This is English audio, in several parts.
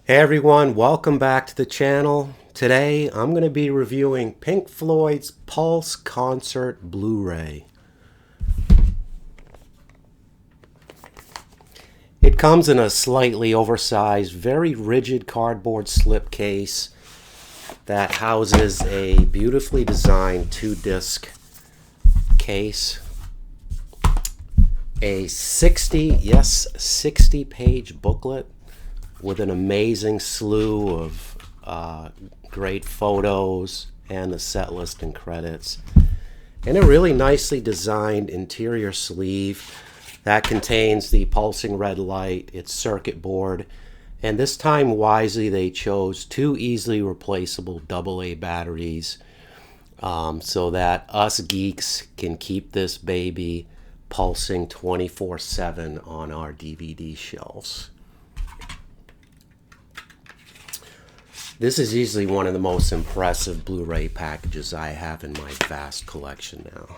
Hey everyone, welcome back to the channel. Today I'm going to be reviewing Pink Floyd's Pulse Concert Blu-ray. It comes in a slightly oversized, very rigid cardboard slipcase that houses a beautifully designed 2-disc case. A 60 page booklet with an amazing slew of great photos and the set list and credits, and a really nicely designed interior sleeve that contains the pulsing red light, its circuit board, and this time wisely they chose two easily replaceable AA batteries so that us geeks can keep this baby pulsing 24/7 on our DVD shelves. This is easily one of the most impressive Blu-ray packages I have in my vast collection now.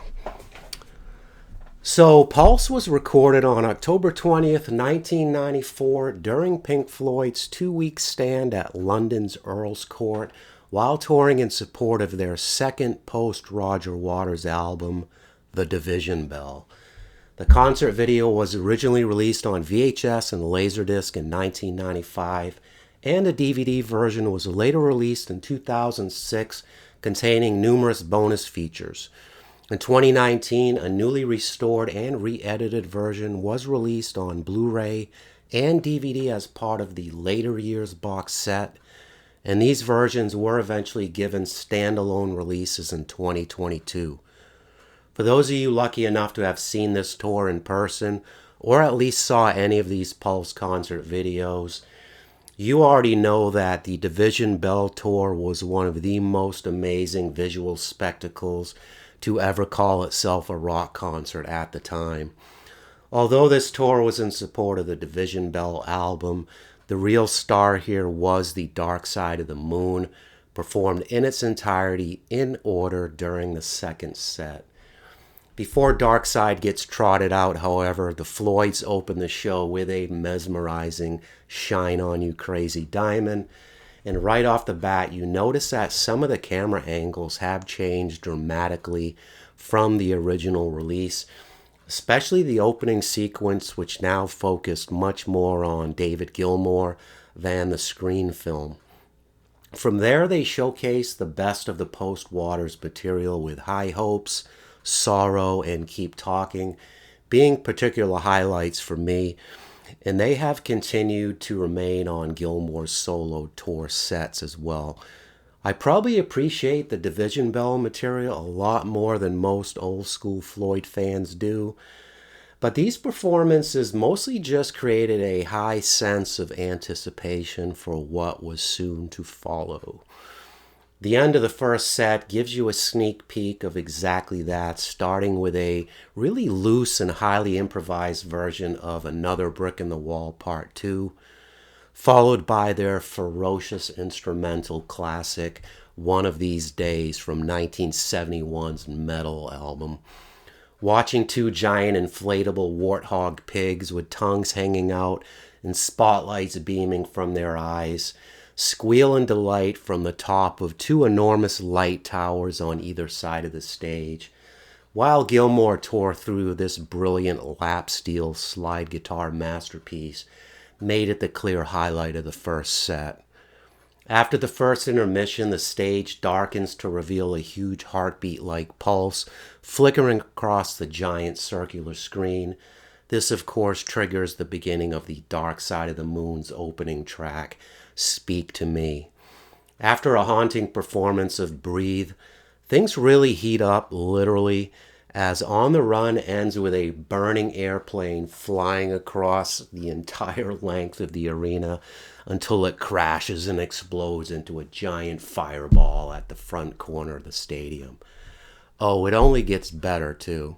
So, Pulse was recorded on October 20th, 1994 during Pink Floyd's 2-week stand at London's Earls Court while touring in support of their second post-Roger Waters album, The Division Bell. The concert video was originally released on VHS and Laserdisc in 1995, and a DVD version was later released in 2006, containing numerous bonus features. In 2019, a newly restored and re-edited version was released on Blu-ray and DVD as part of the Later Years box set, and these versions were eventually given standalone releases in 2022. For those of you lucky enough to have seen this tour in person, or at least saw any of these Pulse concert videos, you already know that the Division Bell tour was one of the most amazing visual spectacles to ever call itself a rock concert at the time. Although this tour was in support of the Division Bell album, the real star here was the Dark Side of the Moon, performed in its entirety in order during the second set. Before Dark Side gets trotted out, however, the Floyds open the show with a mesmerizing Shine On You Crazy Diamond, and right off the bat you notice that some of the camera angles have changed dramatically from the original release, especially the opening sequence, which now focused much more on David Gilmour than the screen film. From there they showcase the best of the post-Waters material, with High Hopes, Sorrow, and Keep Talking being particular highlights for me, and they have continued to remain on Gilmour's solo tour sets as well. I probably appreciate the Division Bell material a lot more than most old school Floyd fans do, but these performances mostly just created a high sense of anticipation for what was soon to follow. The end of the first set gives you a sneak peek of exactly that, starting with a really loose and highly improvised version of Another Brick in the Wall Part 2, followed by their ferocious instrumental classic, One of These Days, from 1971's Metal album. Watching two giant inflatable warthog pigs with tongues hanging out and spotlights beaming from their eyes squeal in delight from the top of two enormous light towers on either side of the stage, while Gilmour tore through this brilliant lap steel slide guitar masterpiece, made it the clear highlight of the first set. After the first intermission, the stage darkens to reveal a huge heartbeat-like pulse flickering across the giant circular screen. This, of course, triggers the beginning of the Dark Side of the Moon's opening track, Speak to Me. After a haunting performance of Breathe, things really heat up, literally, as On the Run ends with a burning airplane flying across the entire length of the arena until it crashes and explodes into a giant fireball at the front corner of the stadium. Oh, it only gets better, too.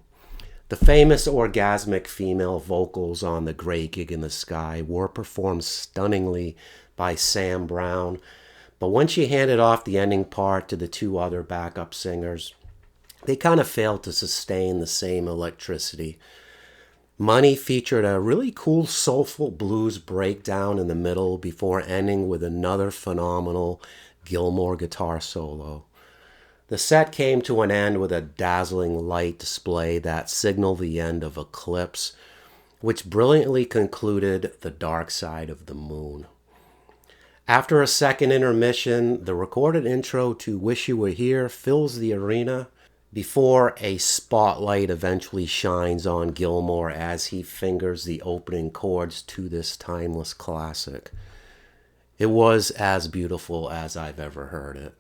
The famous orgasmic female vocals on The Great Gig in the Sky were performed stunningly by Sam Brown, but when she handed off the ending part to the two other backup singers, they kind of failed to sustain the same electricity. Money featured a really cool soulful blues breakdown in the middle before ending with another phenomenal Gilmour guitar solo. The set came to an end with a dazzling light display that signaled the end of Eclipse, which brilliantly concluded The Dark Side of the Moon. After a second intermission, the recorded intro to Wish You Were Here fills the arena before a spotlight eventually shines on Gilmour as he fingers the opening chords to this timeless classic. It was as beautiful as I've ever heard it.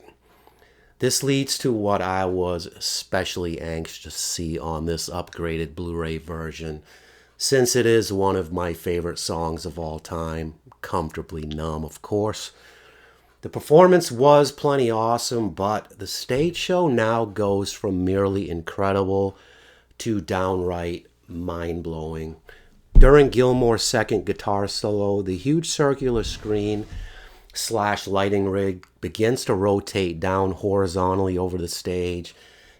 This leads to what I was especially anxious to see on this upgraded Blu-ray version, since it is one of my favorite songs of all time, Comfortably Numb, of course. The performance was plenty awesome, but the stage show now goes from merely incredible to downright mind-blowing. During Gilmour's second guitar solo, the huge circular screen / lighting rig begins to rotate down horizontally over the stage,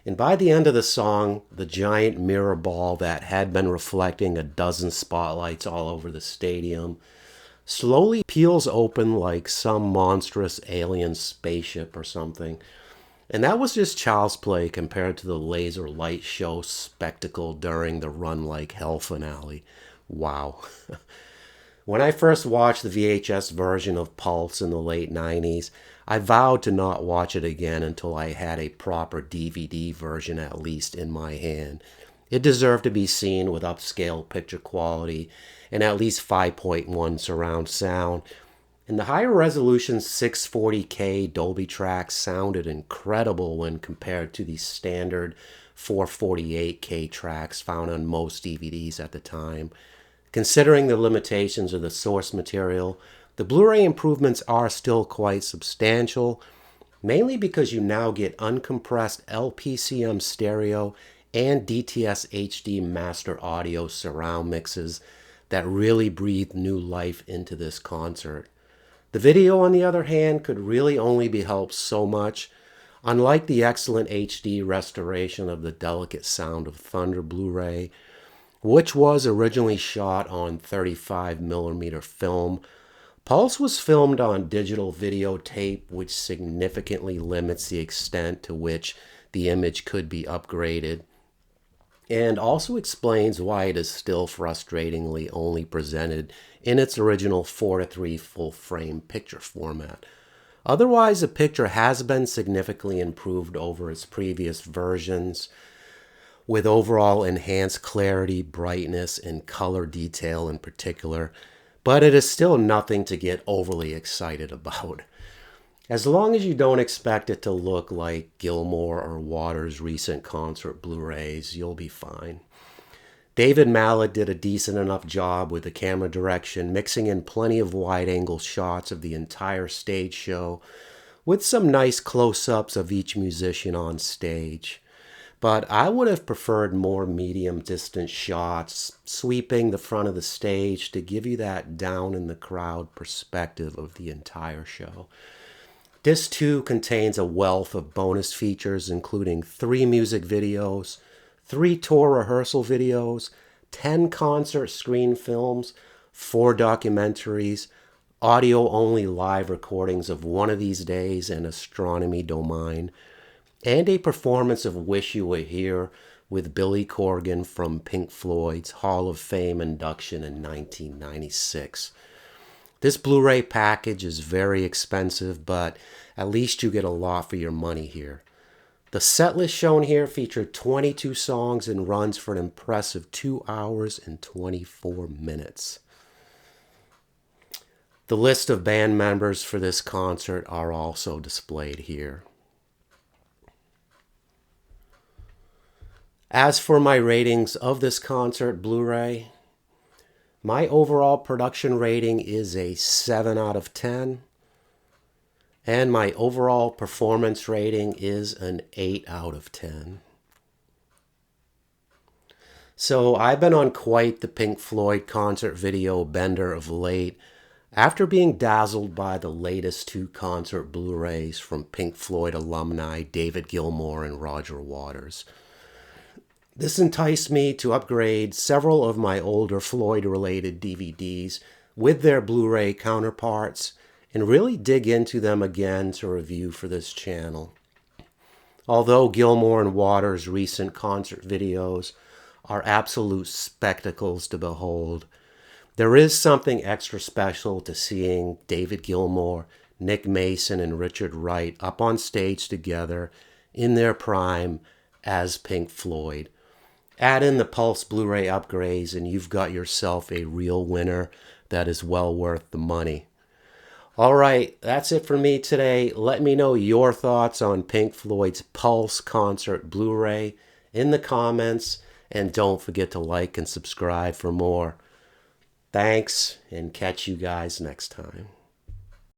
and by the end of the song, the giant mirror ball that had been reflecting a dozen spotlights all over the stadium slowly peels open like some monstrous alien spaceship or something. And that was just child's play compared to the laser light show spectacle during the Run Like Hell finale. Wow. When I first watched the VHS version of Pulse in the late 90s, I vowed to not watch it again until I had a proper DVD version at least in my hand. It deserved to be seen with upscale picture quality and at least 5.1 surround sound. And the higher resolution 640K Dolby tracks sounded incredible when compared to the standard 448K tracks found on most DVDs at the time. Considering the limitations of the source material, the Blu-ray improvements are still quite substantial, mainly because you now get uncompressed LPCM stereo and DTS HD master audio surround mixes that really breathe new life into this concert. The video, on the other hand, could really only be helped so much. Unlike the excellent HD restoration of the Delicate Sound of Thunder Blu-ray, which was originally shot on 35mm film, Pulse was filmed on digital videotape, which significantly limits the extent to which the image could be upgraded, and also explains why it is still frustratingly only presented in its original 4:3 full-frame picture format. Otherwise, the picture has been significantly improved over its previous versions, with overall enhanced clarity, brightness, and color detail in particular, but it is still nothing to get overly excited about. As long as you don't expect it to look like Gilmour or Waters' recent concert Blu-rays, you'll be fine. David Mallet did a decent enough job with the camera direction, mixing in plenty of wide-angle shots of the entire stage show, with some nice close-ups of each musician on stage. But I would have preferred more medium-distance shots, sweeping the front of the stage to give you that down-in-the-crowd perspective of the entire show. Disc 2 contains a wealth of bonus features, including 3 music videos, 3 tour rehearsal videos, 10 concert screen films, 4 documentaries, audio-only live recordings of One of These Days and Astronomy Domain, and a performance of Wish You Were Here with Billy Corgan from Pink Floyd's Hall of Fame induction in 1996. This Blu-ray package is very expensive, but at least you get a lot for your money here. The set list shown here featured 22 songs and runs for an impressive 2 hours and 24 minutes. The list of band members for this concert are also displayed here. As for my ratings of this concert Blu-ray, my overall production rating is a 7 out of 10, and my overall performance rating is an 8 out of 10. So I've been on quite the Pink Floyd concert video bender of late, after being dazzled by the latest 2 concert Blu-rays from Pink Floyd alumni David Gilmour and Roger Waters. This enticed me to upgrade several of my older Floyd-related DVDs with their Blu-ray counterparts and really dig into them again to review for this channel. Although Gilmour and Waters' recent concert videos are absolute spectacles to behold, there is something extra special to seeing David Gilmour, Nick Mason, and Richard Wright up on stage together in their prime as Pink Floyd. Add in the Pulse Blu-ray upgrades and you've got yourself a real winner that is well worth the money. All right, that's it for me today. Let me know your thoughts on Pink Floyd's Pulse concert Blu-ray in the comments, and don't forget to like and subscribe for more. Thanks, and catch you guys next time.